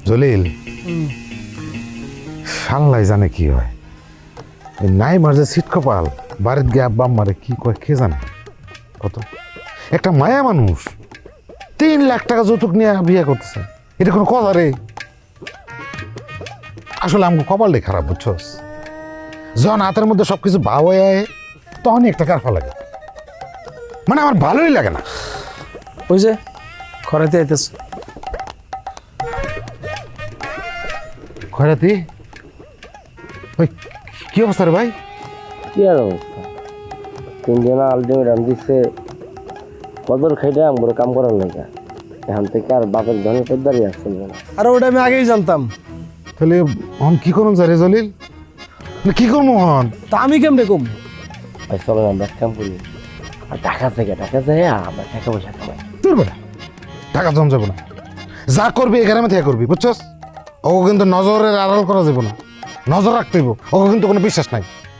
জলিল শাল্লাই জানে কি হয়, নাই মার যে সিট কপাল বাড়িতে গিয়ে আব্বা আম্মারে কি কয় কে জানে। কত একটা মায়া মানুষ 3 লাখ টাকা যৌতুক নিয়ে বিয়ে করতেছে, এটা কোনো কথা রে? আসলে আমাকে কপালটাই খারাপ, বুঝছস? যখন হাতের মধ্যে সবকিছু ভাও হয়ে তখনই একটা কারফা লাগে, মানে আমার ভালোই লাগে না। ওই যে খরাতে আইতেছে। খয়রাতি, ওই কি অবস্থা রে ভাই? কি আর অবস্থা, 3 জনা আলটিমেটাম দিচ্ছে কদর খাইটা আমার কাম করার লাগে। এখন থেকে আর বাপের ধনের পেদারি আসছে না। আর ওটা আমি আগেই জানতাম। তাহলে হন কি করুন রে জলিল, কি করবো হন? তা আমি কেমনে কম? ভাই চলো আমরা কাম করি, আর ঢাকা যায় আমরা টাকা পয়সা কামাই। তোর বেটা টাকা জম যাবো না, যা করবি এখানে থেকে করবি, বুঝছস? ও কিন্তু নজরের আড়াল করা যাবো না, নজর রাখতে হইব, ও কিন্তু কোনো বিশ্বাস নাই।